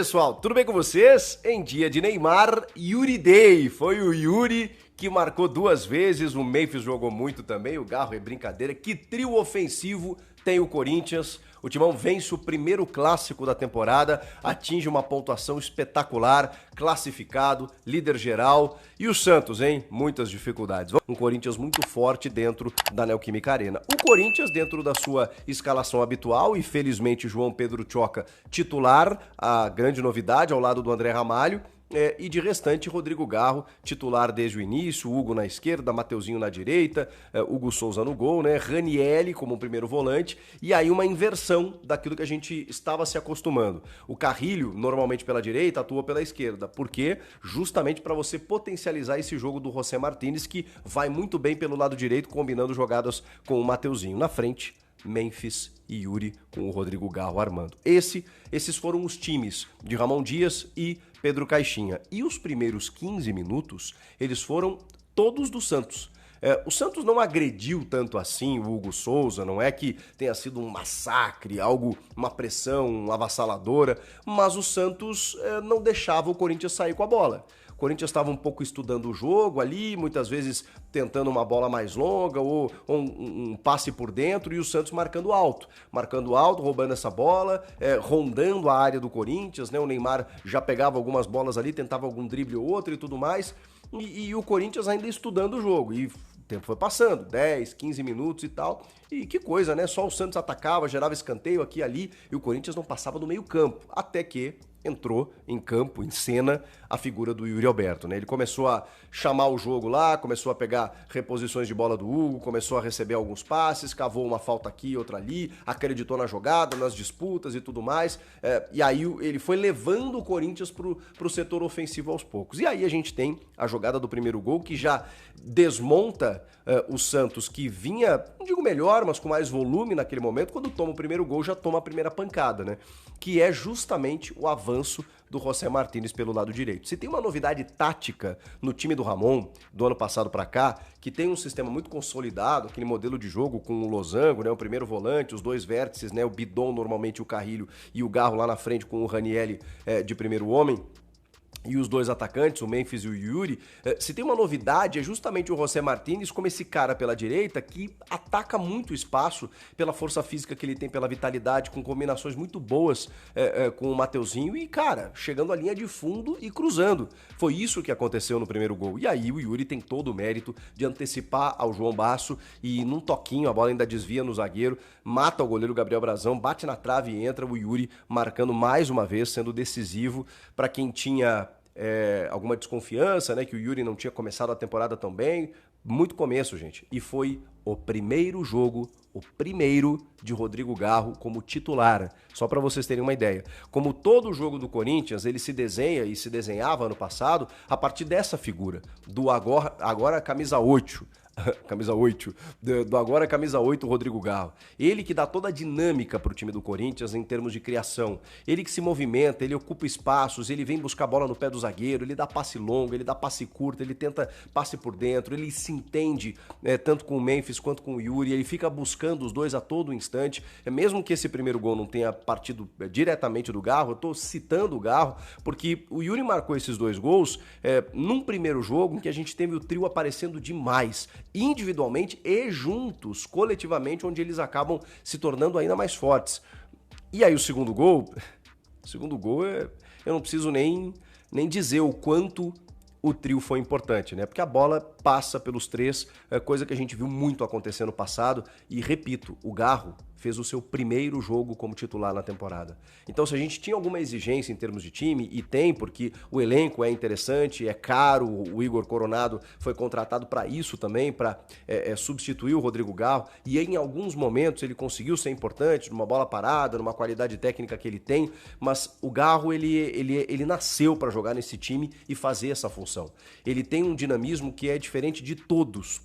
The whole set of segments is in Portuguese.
Pessoal, tudo bem com vocês? Em dia de Neymar, Yuri Day. Foi o Yuri que marcou 2 vezes, o Memphis jogou muito também, o Garro é brincadeira. Que trio ofensivo tem o Corinthians? O Timão vence o primeiro clássico da temporada, atinge uma pontuação espetacular, classificado, líder geral. E o Santos, hein? Muitas dificuldades. Um Corinthians muito forte dentro da Neoquímica Arena. O Corinthians, dentro da sua escalação habitual, e felizmente João Pedro Tchoca titular, a grande novidade ao lado do André Ramalho. E de restante, Rodrigo Garro, titular desde o início, Hugo na esquerda, Mateuzinho na direita, Hugo Souza no gol, né? Ranielli como primeiro volante, e aí uma inversão daquilo que a gente estava se acostumando. O Carrilho, normalmente pela direita, atua pela esquerda. Por quê? Justamente para você potencializar esse jogo do José Martínez, que vai muito bem pelo lado direito, combinando jogadas com o Mateuzinho. Na frente, Memphis e Yuri com o Rodrigo Garro armando. Esses foram os times de Ramon Dias e Pedro Caixinha. E os primeiros 15 minutos, eles foram todos do Santos. O Santos não agrediu tanto assim o Hugo Souza, não é que tenha sido um massacre, uma pressão avassaladora, mas o Santos não deixava o Corinthians sair com a bola. O Corinthians estava um pouco estudando o jogo ali, muitas vezes tentando uma bola mais longa ou um passe por dentro, e o Santos marcando alto, roubando essa bola, rondando a área do Corinthians, né? O Neymar já pegava algumas bolas ali, tentava algum drible ou outro e tudo mais, e o Corinthians ainda estudando o jogo, e o tempo foi passando, 10, 15 minutos e tal, e que coisa, né? Só o Santos atacava, gerava escanteio aqui e ali, e o Corinthians não passava do meio campo, até que entrou em campo, em cena, a figura do Yuri Alberto, né? Ele começou a chamar o jogo lá, começou a pegar reposições de bola do Hugo, começou a receber alguns passes, cavou uma falta aqui, outra ali, acreditou na jogada, nas disputas e tudo mais, e aí ele foi levando o Corinthians pro setor ofensivo aos poucos. E aí a gente tem a jogada do primeiro gol, que já desmonta o Santos, que vinha, não digo melhor, mas com mais volume naquele momento. Quando toma o primeiro gol, já toma a primeira pancada, né? Que é justamente o avanço do José Martínez pelo lado direito. Se tem uma novidade tática no time do Ramon, do ano passado para cá, que tem um sistema muito consolidado, aquele modelo de jogo com o losango, né, o primeiro volante, os dois vértices, né, o Bidon normalmente, o Carrilho, e o Garro lá na frente com o Ranielli de primeiro homem, e os dois atacantes, o Memphis e o Yuri. Se tem uma novidade, é justamente o José Martínez como esse cara pela direita que ataca muito espaço pela força física que ele tem, pela vitalidade, com combinações muito boas com o Mateuzinho e, cara, chegando à linha de fundo e cruzando. Foi isso que aconteceu no primeiro gol. E aí o Yuri tem todo o mérito de antecipar ao João Basso e num toquinho a bola ainda desvia no zagueiro, mata o goleiro Gabriel Brazão, bate na trave e entra o Yuri marcando mais uma vez, sendo decisivo para quem tinha alguma desconfiança, né, que o Yuri não tinha começado a temporada tão bem. Muito começo, gente. E foi o primeiro jogo, o primeiro de Rodrigo Garro como titular. Só para vocês terem uma ideia. Como todo jogo do Corinthians, ele se desenha e se desenhava ano passado a partir dessa figura, do agora camisa 8. Camisa 8, do agora camisa 8, Rodrigo Garro. Ele que dá toda a dinâmica pro time do Corinthians em termos de criação. Ele que se movimenta, ele ocupa espaços, ele vem buscar bola no pé do zagueiro, ele dá passe longo, ele dá passe curto, ele tenta passe por dentro, ele se entende tanto com o Memphis quanto com o Yuri, ele fica buscando os dois a todo instante. Mesmo que esse primeiro gol não tenha partido diretamente do Garro, eu tô citando o Garro, porque o Yuri marcou esses 2 gols num primeiro jogo em que a gente teve o trio aparecendo demais, individualmente e juntos, coletivamente, onde eles acabam se tornando ainda mais fortes. E aí o segundo gol eu não preciso nem dizer o quanto o trio foi importante, né? Porque a bola passa pelos três, coisa que a gente viu muito acontecer no passado, e repito, o Garro fez o seu primeiro jogo como titular na temporada. Então, se a gente tinha alguma exigência em termos de time, e tem, porque o elenco é interessante, é caro, o Igor Coronado foi contratado para isso também, para substituir o Rodrigo Garro, e em alguns momentos ele conseguiu ser importante, numa bola parada, numa qualidade técnica que ele tem, mas o Garro, ele nasceu para jogar nesse time e fazer essa função. Ele tem um dinamismo que é diferente de todos,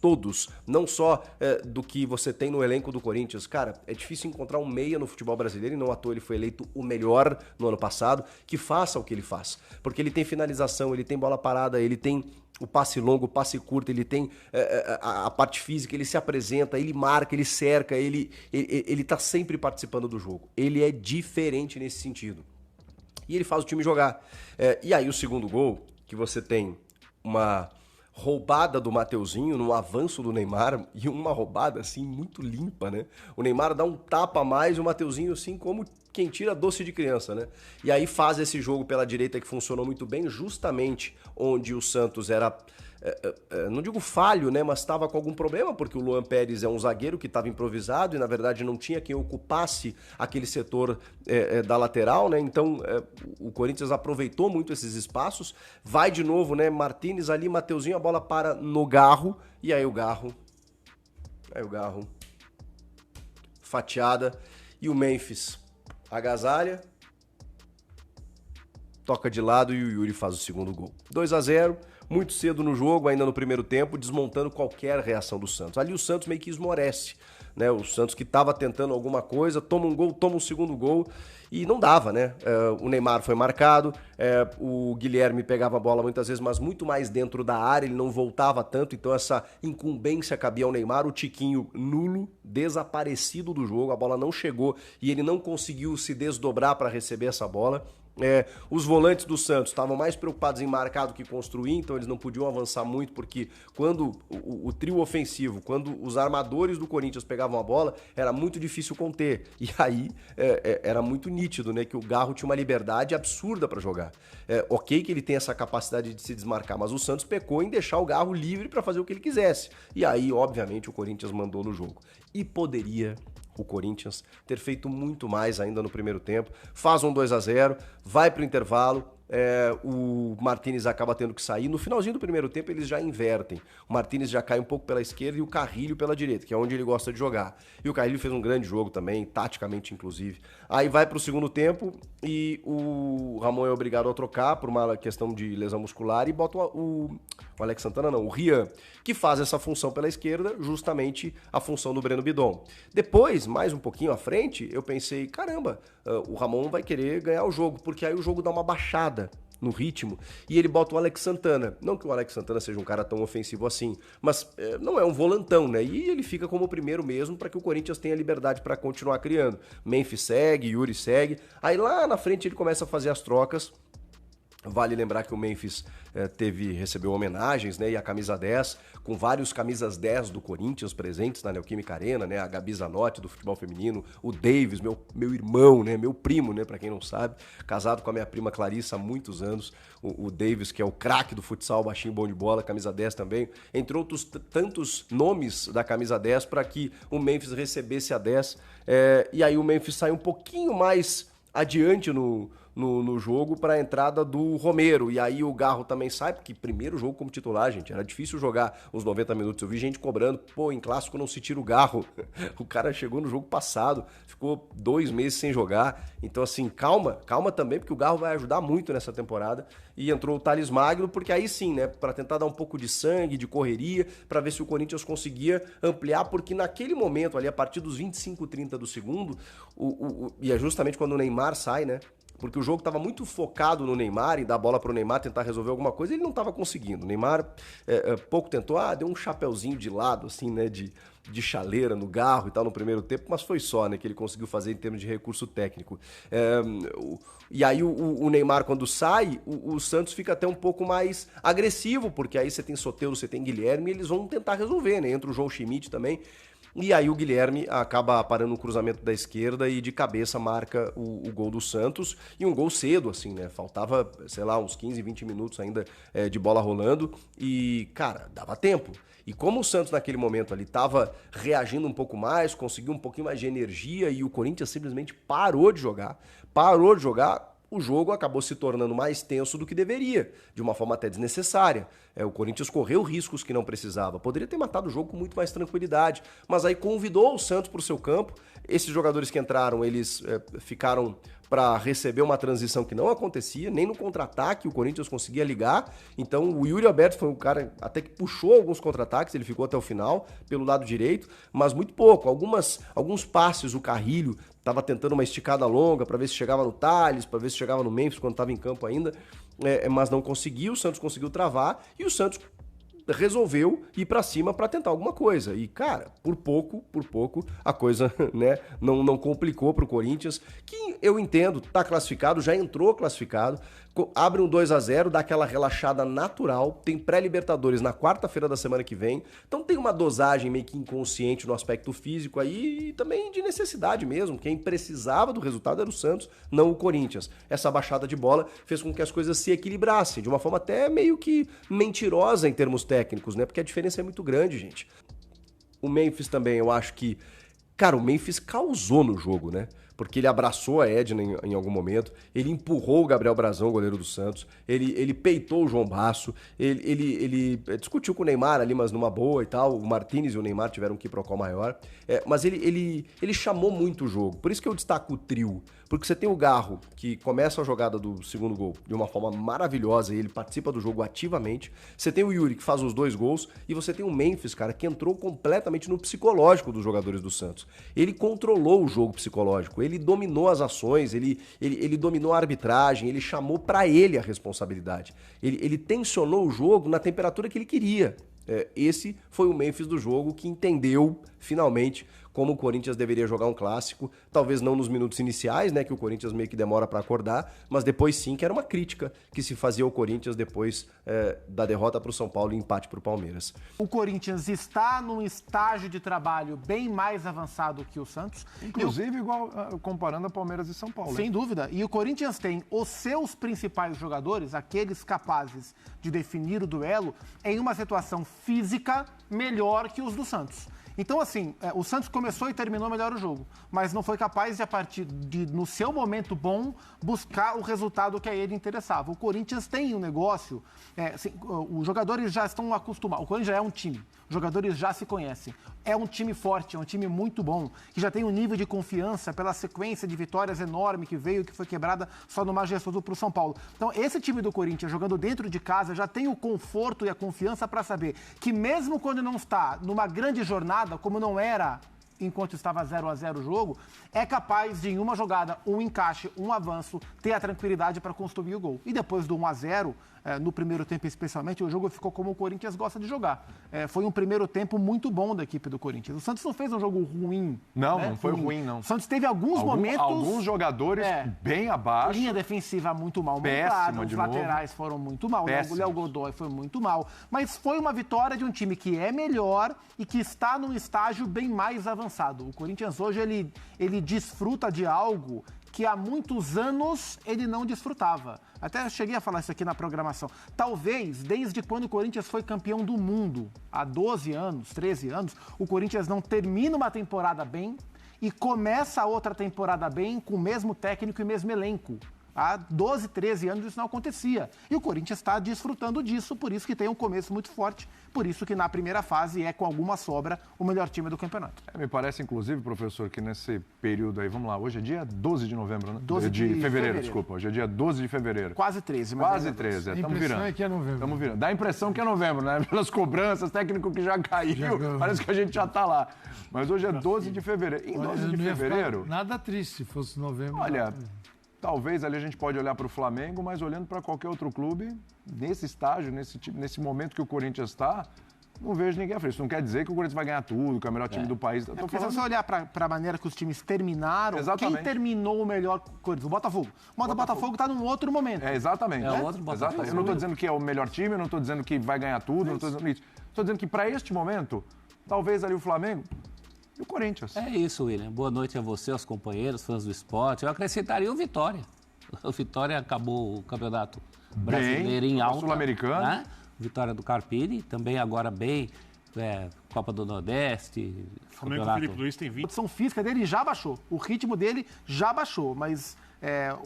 não só do que você tem no elenco do Corinthians. Cara, é difícil encontrar um meia no futebol brasileiro, e não à toa ele foi eleito o melhor no ano passado, que faça o que ele faz. Porque ele tem finalização, ele tem bola parada, ele tem o passe longo, o passe curto, ele tem a parte física, ele se apresenta, ele marca, ele cerca, ele tá sempre participando do jogo. Ele é diferente nesse sentido. E ele faz o time jogar. E aí o segundo gol, que você tem uma roubada do Mateuzinho no avanço do Neymar, e uma roubada assim muito limpa, né? O Neymar dá um tapa a mais e o Mateuzinho assim como quem tira doce de criança, né? E aí faz esse jogo pela direita que funcionou muito bem, justamente onde o Santos era, não digo falho, né, mas estava com algum problema, porque o Luan Pérez é um zagueiro que estava improvisado e na verdade não tinha quem ocupasse aquele setor da lateral, né? Então o Corinthians aproveitou muito esses espaços, vai de novo, né, Martínez ali, Mateuzinho, a bola para no Garro, e aí o Garro fatiada, e o Memphis agasalha, toca de lado e o Yuri faz o segundo gol. 2-0, muito cedo no jogo, ainda no primeiro tempo, desmontando qualquer reação do Santos. Ali o Santos meio que esmorece, né? O Santos que estava tentando alguma coisa, toma um gol, toma um segundo gol e não dava, né? O Neymar foi marcado, o Guilherme pegava a bola muitas vezes, mas muito mais dentro da área, ele não voltava tanto, então essa incumbência cabia ao Neymar, o Tiquinho nulo, desaparecido do jogo, a bola não chegou e ele não conseguiu se desdobrar para receber essa bola. Os volantes do Santos estavam mais preocupados em marcar do que construir, então eles não podiam avançar muito, porque quando o trio ofensivo, quando os armadores do Corinthians pegavam a bola, era muito difícil conter. E aí era muito nítido, né, que o Garro tinha uma liberdade absurda para jogar. Ok que ele tem essa capacidade de se desmarcar, mas o Santos pecou em deixar o Garro livre para fazer o que ele quisesse. E aí, obviamente, o Corinthians mandou no jogo. E poderia o Corinthians ter feito muito mais ainda no primeiro tempo, faz um 2-0, vai para o intervalo, o Martínez acaba tendo que sair. No finalzinho do primeiro tempo eles já invertem, o Martínez já cai um pouco pela esquerda e o Carrilho pela direita, que é onde ele gosta de jogar, e o Carrilho fez um grande jogo também, taticamente inclusive. Aí vai para o segundo tempo e o Ramon é obrigado a trocar por uma questão de lesão muscular e bota o Alex Santana não, o Rian, que faz essa função pela esquerda, justamente a função do Breno Bidon. Depois, mais um pouquinho à frente, eu pensei, caramba, o Ramon vai querer ganhar o jogo, porque aí o jogo dá uma baixada no ritmo, e ele bota o Alex Santana. Não que o Alex Santana seja um cara tão ofensivo assim, mas não é um volantão, né? E ele fica como o primeiro mesmo para que o Corinthians tenha liberdade para continuar criando. Memphis segue, Yuri segue. Aí lá na frente ele começa a fazer as trocas. Vale lembrar que o Memphis recebeu homenagens, né? E a camisa 10, com vários camisas 10 do Corinthians presentes na Neoquímica Arena, né? A Gabi Zanotti do futebol feminino, o Davis, meu irmão, né? Meu primo, né? Pra quem não sabe, casado com a minha prima Clarissa há muitos anos. O Davis, que é o craque do futsal, baixinho, bom de bola, camisa 10 também. Entre outros tantos nomes da camisa 10 para que o Memphis recebesse a 10. E aí o Memphis sai um pouquinho mais adiante no jogo para a entrada do Romero, e aí o Garro também sai, porque primeiro jogo como titular, gente, era difícil jogar os 90 minutos, eu vi gente cobrando, em clássico não se tira o Garro, o cara chegou no jogo passado, ficou 2 meses sem jogar, então assim, calma também, porque o Garro vai ajudar muito nessa temporada, e entrou o Thales Magno, porque aí sim, né, para tentar dar um pouco de sangue, de correria, para ver se o Corinthians conseguia ampliar, porque naquele momento ali, a partir dos 25, 30 do segundo, e é justamente quando o Neymar sai, né, porque o jogo estava muito focado no Neymar, em dar bola para o Neymar, tentar resolver alguma coisa, e ele não estava conseguindo. O Neymar pouco tentou, deu um chapeuzinho de lado, assim, né, de chaleira no Garro e tal no primeiro tempo, mas foi só, né, que ele conseguiu fazer em termos de recurso técnico. E aí o Neymar, quando sai, o Santos fica até um pouco mais agressivo, porque aí você tem Soteldo, você tem Guilherme, e eles vão tentar resolver, né, entra o João Schmidt também. E aí o Guilherme acaba parando no cruzamento da esquerda e de cabeça marca o gol do Santos. E um gol cedo, assim, né? Faltava, sei lá, uns 15, 20 minutos ainda de bola rolando. E, cara, dava tempo. E como o Santos naquele momento ali estava reagindo um pouco mais, conseguiu um pouquinho mais de energia e o Corinthians simplesmente parou de jogar, o jogo acabou se tornando mais tenso do que deveria, de uma forma até desnecessária. O Corinthians correu riscos que não precisava. Poderia ter matado o jogo com muito mais tranquilidade, mas aí convidou o Santos para o seu campo. Esses jogadores que entraram, eles ficaram para receber uma transição que não acontecia, nem no contra-ataque o Corinthians conseguia ligar. Então o Yuri Alberto foi um cara até que puxou alguns contra-ataques, ele ficou até o final pelo lado direito, mas muito pouco. Alguns passes o Carrilho estava tentando uma esticada longa para ver se chegava no Thales, para ver se chegava no Memphis quando estava em campo ainda, mas não conseguiu. O Santos conseguiu travar e o Santos resolveu ir pra cima pra tentar alguma coisa. E, cara, por pouco, a coisa, né, não complicou pro Corinthians, que eu entendo, tá classificado, já entrou classificado, abre um 2-0, dá aquela relaxada natural, tem pré-Libertadores na quarta-feira da semana que vem, então tem uma dosagem meio que inconsciente no aspecto físico aí e também de necessidade mesmo. Quem precisava do resultado era o Santos, não o Corinthians. Essa baixada de bola fez com que as coisas se equilibrassem, de uma forma até meio que mentirosa em termos técnicos, né? Porque a diferença é muito grande, gente. O Memphis também, eu acho que... Cara, o Memphis causou no jogo, né? Porque ele abraçou a Edna em algum momento, ele empurrou o Gabriel Brazão, goleiro do Santos, ele peitou o João Basso, ele discutiu com o Neymar ali, mas numa boa e tal, o Martínez e o Neymar tiveram um quiprocó maior, mas ele chamou muito o jogo, por isso que eu destaco o trio, porque você tem o Garro, que começa a jogada do segundo gol de uma forma maravilhosa e ele participa do jogo ativamente, você tem o Yuri, que faz os 2 gols, e você tem o Memphis, cara, que entrou completamente no psicológico dos jogadores do Santos. Ele controlou o jogo psicológico, ele dominou as ações, ele dominou a arbitragem, ele chamou pra ele a responsabilidade. Ele tensionou o jogo na temperatura que ele queria. Esse foi o Memphis do jogo que entendeu, finalmente, como o Corinthians deveria jogar um clássico, talvez não nos minutos iniciais, né, que o Corinthians meio que demora para acordar, mas depois sim, que era uma crítica que se fazia ao Corinthians depois da derrota para o São Paulo e empate para o Palmeiras. O Corinthians está num estágio de trabalho bem mais avançado que o Santos. Inclusive, igual comparando a Palmeiras e São Paulo. Sem dúvida. E o Corinthians tem os seus principais jogadores, aqueles capazes de definir o duelo, em uma situação física melhor que os do Santos. Então, assim, o Santos começou e terminou melhor o jogo, mas não foi capaz de, a partir de, no seu momento bom, buscar o resultado que a ele interessava. O Corinthians tem um negócio, assim, os jogadores já estão acostumados, o Corinthians já é um time, os jogadores já se conhecem. É um time forte, é um time muito bom, que já tem um nível de confiança pela sequência de vitórias enorme que veio, que foi quebrada só no majestoso para o São Paulo. Então, esse time do Corinthians, jogando dentro de casa, já tem o conforto e a confiança para saber que mesmo quando não está numa grande jornada, como não era enquanto estava 0-0 o jogo, é capaz de, em uma jogada, um encaixe, um avanço, ter a tranquilidade para construir o gol. E depois do 1-0, no primeiro tempo especialmente, o jogo ficou como o Corinthians gosta de jogar. Foi um primeiro tempo muito bom da equipe do Corinthians. O Santos não fez um jogo ruim. Não, né? Não foi ruim, não. O Santos teve alguns momentos... Alguns jogadores bem abaixo. Linha defensiva muito mal montada, os laterais foram muito mal, o Léo Godoy foi muito mal. Mas foi uma vitória de um time que é melhor e que está num estágio bem mais avançado. O Corinthians hoje, ele desfruta de algo que há muitos anos ele não desfrutava. Até cheguei a falar isso aqui na programação. Talvez, desde quando o Corinthians foi campeão do mundo, há 12 anos, 13 anos, o Corinthians não termina uma temporada bem e começa a outra temporada bem com o mesmo técnico e mesmo elenco. Há 12, 13 anos isso não acontecia. E o Corinthians está desfrutando disso, por isso que tem um começo muito forte, por isso que na primeira fase é, com alguma sobra, o melhor time do campeonato. Me parece, inclusive, professor, que nesse período aí, vamos lá, hoje é dia 12 de novembro, né? 12 de fevereiro, desculpa. Hoje é dia 12 de fevereiro. Quase 13. Mas quase 13, estamos virando. A impressão é que é novembro. Estamos virando. Dá a impressão que é novembro, né? Pelas cobranças, técnico que já caiu, parece que a gente já está lá. Mas hoje é 12 de fevereiro. Em 12 de fevereiro... Nada triste se fosse novembro. Olha... Talvez ali a gente pode olhar para o Flamengo, mas olhando para qualquer outro clube, nesse estágio, nesse momento que o Corinthians está, não vejo ninguém à frente. Isso não quer dizer que o Corinthians vai ganhar tudo, que é o melhor time do país. Se você olhar para a maneira que os times terminaram, exatamente. Quem terminou o melhor Corinthians? O Botafogo. O Botafogo está num outro momento. Exatamente. É outro Botafogo. Eu não estou dizendo que é o melhor time, eu não estou dizendo que vai ganhar tudo, não estou dizendo isso. Estou dizendo que para este momento, talvez ali o Flamengo... E o Corinthians. É isso, William. Boa noite a você, aos companheiros, fãs do esporte. Eu acrescentaria o Vitória. O Vitória acabou o campeonato brasileiro em alta. Sul-Americano. Né? Vitória do Carpini, também agora bem, Copa do Nordeste. O Felipe Luiz tem 20. A condição física dele já baixou. O ritmo dele já baixou, mas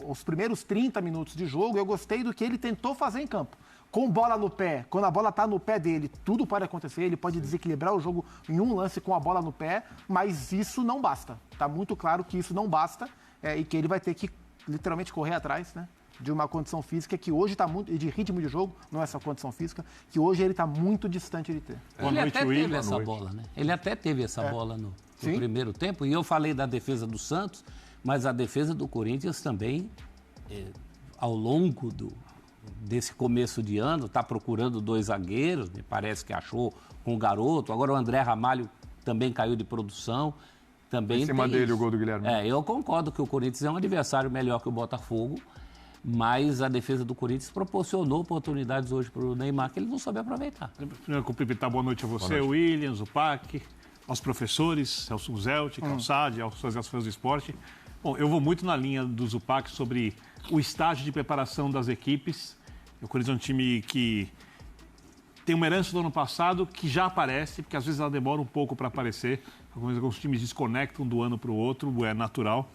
os primeiros 30 minutos de jogo eu gostei do que ele tentou fazer em campo. Com bola no pé, quando a bola está no pé dele, tudo pode acontecer, ele pode desequilibrar o jogo em um lance com a bola no pé, mas isso não basta. Está muito claro que isso não basta e que ele vai ter que literalmente correr atrás, né, de uma condição física que hoje está muito, de ritmo de jogo, não é só condição física, que hoje ele está muito distante de ter. Ele até teve essa bola, né? Ele até teve essa bola no primeiro tempo, e eu falei da defesa do Santos, mas a defesa do Corinthians também, ao longo desse começo de ano, está procurando 2 zagueiros, me parece que achou com o Garoto. Agora o André Ramalho também caiu de produção. Também em cima dele o gol do Guilherme. Eu concordo que o Corinthians é um adversário melhor que o Botafogo, mas a defesa do Corinthians proporcionou oportunidades hoje para o Neymar que ele não soube aproveitar. Primeiro, cumprimentar, boa noite a você, Williams, o PAC, aos professores, Celso Zelt, Calçade, aos fãs do esporte. Bom, eu vou muito na linha do Zupac sobre o estágio de preparação das equipes. O Corinthians é um time que tem uma herança do ano passado que já aparece, porque às vezes ela demora um pouco para aparecer. Alguns times desconectam do ano para o outro, é natural.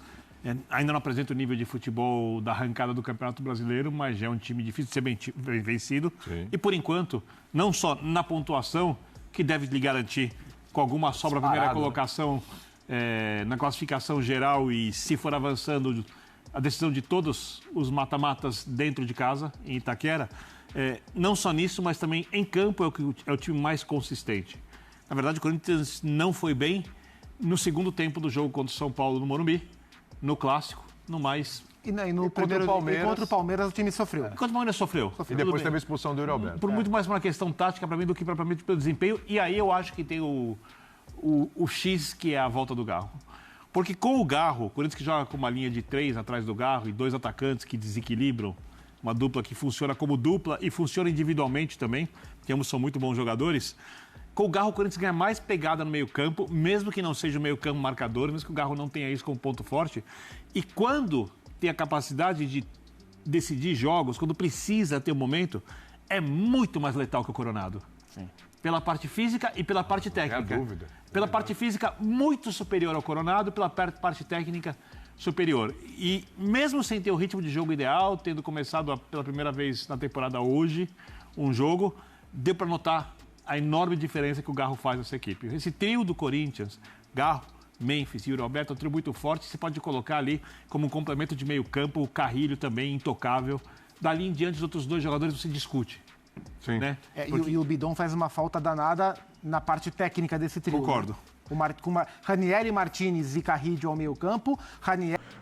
Ainda não apresenta o nível de futebol da arrancada do Campeonato Brasileiro, mas já é um time difícil de ser bem vencido. Sim. E, por enquanto, não só na pontuação, que deve lhe garantir com alguma sobra a primeira colocação na classificação geral e, se for avançando, a decisão de todos os mata-matas dentro de casa, em Itaquera. Não só nisso, mas também em campo é o time mais consistente. Na verdade, o Corinthians não foi bem no segundo tempo do jogo contra o São Paulo no Morumbi, no Clássico, no mais. E contra o Palmeiras o time sofreu. Contra o Palmeiras sofreu. E depois teve a expulsão do Yuri Alberto. Muito mais por uma questão tática para mim do que propriamente pelo desempenho. E aí eu acho que tem o X, que é a volta do Garro. Porque com o Garro, o Corinthians que joga com uma linha de 3 atrás do Garro e 2 atacantes que desequilibram, uma dupla que funciona como dupla e funciona individualmente também, porque ambos são muito bons jogadores. Com o Garro, o Corinthians ganha mais pegada no meio-campo, mesmo que não seja o meio-campo marcador, mesmo que o Garro não tenha isso como ponto forte. E quando tem a capacidade de decidir jogos, quando precisa ter um momento, é muito mais letal que o Coronado. Sim. Pela parte física e pela parte técnica. Não há dúvida. Pela parte física, muito superior ao Coronado, pela parte técnica, superior. E mesmo sem ter o ritmo de jogo ideal, tendo começado pela primeira vez na temporada hoje, um jogo, deu para notar a enorme diferença que o Garro faz nessa equipe. Esse trio do Corinthians, Garro, Memphis e Yuri Alberto, é um trio muito forte. Você pode colocar ali como um complemento de meio campo, o Carrilho também, intocável. Dali em diante, os outros 2 jogadores você discute. Sim. Né? E o Bidon faz uma falta danada na parte técnica desse trio. Concordo. Com Ranieri, Martinez e Carrillo ao meio campo.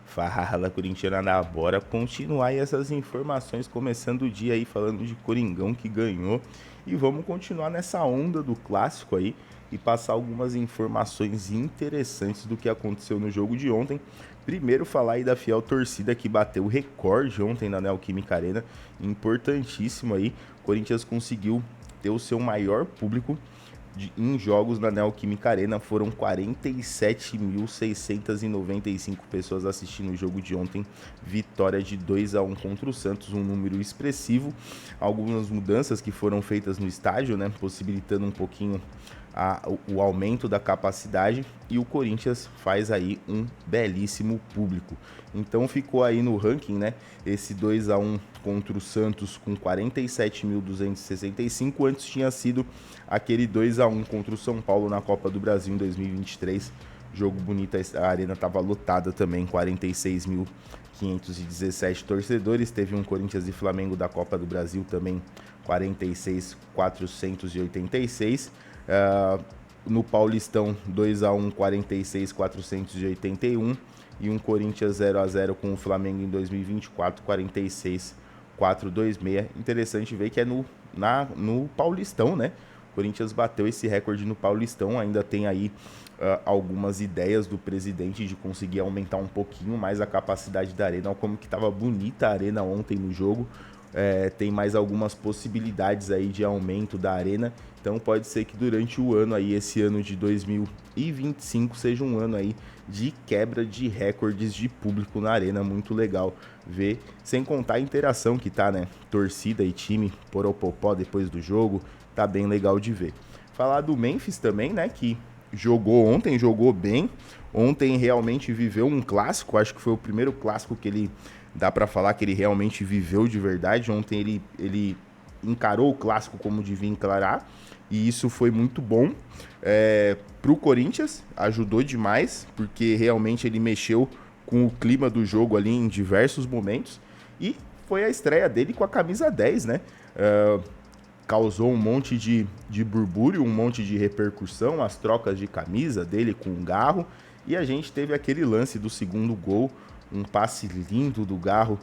Fala, corintiana, bora continuar aí essas informações, começando o dia aí falando de Coringão que ganhou. E vamos continuar nessa onda do clássico aí e passar algumas informações interessantes do que aconteceu no jogo de ontem. Primeiro, falar aí da fiel torcida que bateu o recorde ontem na Neoquímica Arena. Importantíssimo aí. O Corinthians conseguiu ter o seu maior público em jogos na Neoquímica Arena. Foram 47.695 pessoas assistindo o jogo de ontem. Vitória de 2-1 contra o Santos, um número expressivo. Algumas mudanças que foram feitas no estádio, né, possibilitando um pouquinho o aumento da capacidade, e o Corinthians faz aí um belíssimo público. Então ficou aí no ranking, né, esse 2-1 contra o Santos com 47.265, antes tinha sido aquele 2-1 contra o São Paulo na Copa do Brasil em 2023, jogo bonito, a arena estava lotada também, 46.517 torcedores, teve um Corinthians e Flamengo da Copa do Brasil também, 46.486, no Paulistão 2-1, 46.481, e um Corinthians 0-0 com o Flamengo em 2024, 46.426. Interessante ver que é no Paulistão, né? O Corinthians bateu esse recorde no Paulistão, ainda tem aí algumas ideias do presidente de conseguir aumentar um pouquinho mais a capacidade da arena. Olha como que estava bonita a arena ontem no jogo. Tem mais algumas possibilidades aí de aumento da arena, então pode ser que durante o ano aí, esse ano de 2025, seja um ano aí de quebra de recordes de público na arena. Muito legal ver, sem contar a interação que tá, né, torcida e time, poropopó depois do jogo, tá bem legal de ver. Falar do Memphis também, né, que jogou ontem, jogou bem, ontem realmente viveu um clássico, acho que foi o primeiro clássico que ele, dá pra falar que ele realmente viveu de verdade. Ontem ele encarou o clássico como devia encarar, e isso foi muito bom pro Corinthians, ajudou demais, porque realmente ele mexeu com o clima do jogo ali em diversos momentos, e foi a estreia dele com a camisa 10, né? Causou um monte de burbúrio, um monte de repercussão, as trocas de camisa dele com o Garro, e a gente teve aquele lance do segundo gol, um passe lindo do Garro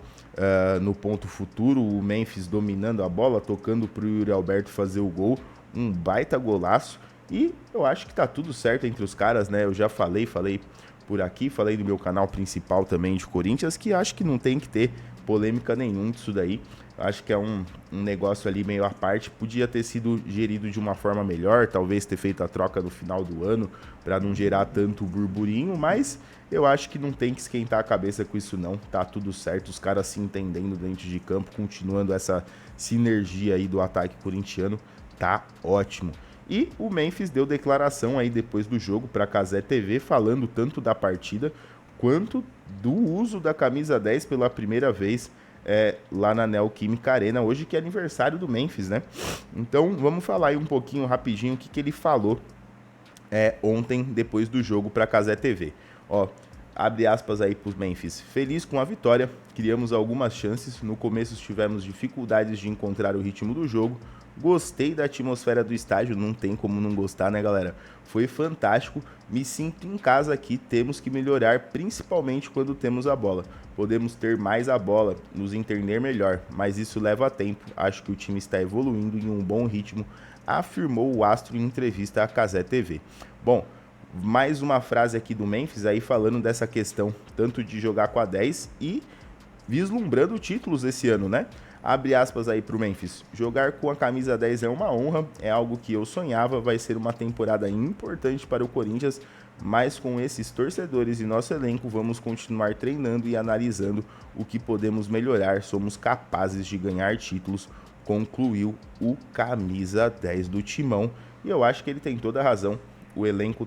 no ponto futuro, o Memphis dominando a bola, tocando para o Yuri Alberto fazer o gol, um baita golaço, e eu acho que tá tudo certo entre os caras, né? Eu já falei por aqui, falei no meu canal principal também de Corinthians, que acho que não tem que ter polêmica nenhuma disso daí. Acho que é um negócio ali meio à parte, podia ter sido gerido de uma forma melhor, talvez ter feito a troca no final do ano, para não gerar tanto burburinho, mas eu acho que não tem que esquentar a cabeça com isso não, tá tudo certo, os caras se entendendo dentro de campo, continuando essa sinergia aí do ataque corintiano, tá ótimo. E o Memphis deu declaração aí depois do jogo para a Cazé TV, falando tanto da partida quanto do uso da camisa 10 pela primeira vez lá na Neoquímica Arena, hoje que é aniversário do Memphis, né? Então vamos falar aí um pouquinho rapidinho o que ele falou ontem depois do jogo para a Cazé TV. Ó, abre aspas aí para os Memphis. Feliz com a vitória, criamos algumas chances, no começo tivemos dificuldades de encontrar o ritmo do jogo. Gostei da atmosfera do estádio, não tem como não gostar, né, galera? Foi fantástico, me sinto em casa aqui, temos que melhorar, principalmente quando temos a bola. Podemos ter mais a bola, nos entender melhor, mas isso leva tempo. Acho que o time está evoluindo em um bom ritmo, afirmou o astro em entrevista à Cazé TV. Bom, mais uma frase aqui do Memphis aí falando dessa questão, tanto de jogar com a 10 e vislumbrando títulos esse ano, né? Abre aspas aí pro Memphis. Jogar com a camisa 10 é uma honra, é algo que eu sonhava, vai ser uma temporada importante para o Corinthians, mas com esses torcedores e nosso elenco vamos continuar treinando e analisando o que podemos melhorar, somos capazes de ganhar títulos, concluiu o camisa 10 do Timão. E eu acho que ele tem toda a razão, o elenco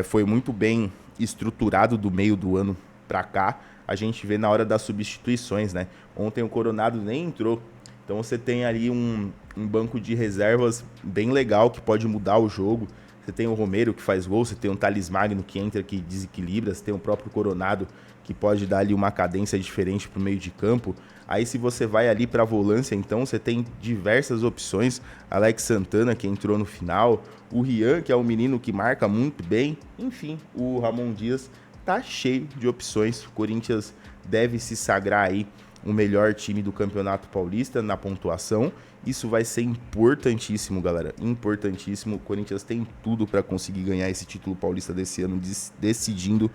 foi muito bem estruturado do meio do ano para cá. A gente vê na hora das substituições, né? Ontem o Coronado nem entrou, então você tem ali um banco de reservas bem legal que pode mudar o jogo. Você tem o Romero que faz gol, você tem o Thales Magno que entra, que desequilibra, você tem o próprio Coronado que pode dar ali uma cadência diferente para o meio de campo. Aí se você vai ali para a volância, então você tem diversas opções. Alex Santana que entrou no final, o Rian que é um menino que marca muito bem, enfim, o Ramon Dias tá cheio de opções. O Corinthians deve se sagrar aí o melhor time do Campeonato Paulista na pontuação. Isso vai ser importantíssimo, galera. Importantíssimo. O Corinthians tem tudo para conseguir ganhar esse título paulista desse ano, decidindo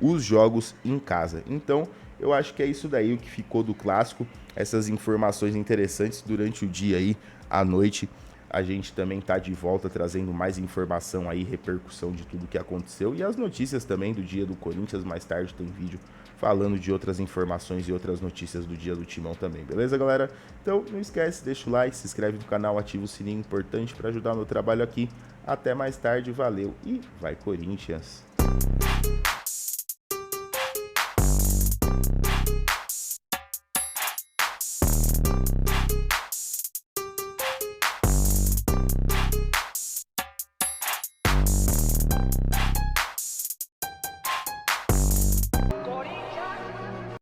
os jogos em casa. Então, eu acho que é isso daí o que ficou do clássico. Essas informações interessantes durante o dia aí, à noite. A gente também tá de volta trazendo mais informação aí, repercussão de tudo que aconteceu e as notícias também do dia do Corinthians. Mais tarde tem vídeo falando de outras informações e outras notícias do dia do Timão também, beleza, galera? Então não esquece, deixa o like, se inscreve no canal, ativa o sininho, importante para ajudar o meu trabalho aqui. Até mais tarde, valeu e vai Corinthians!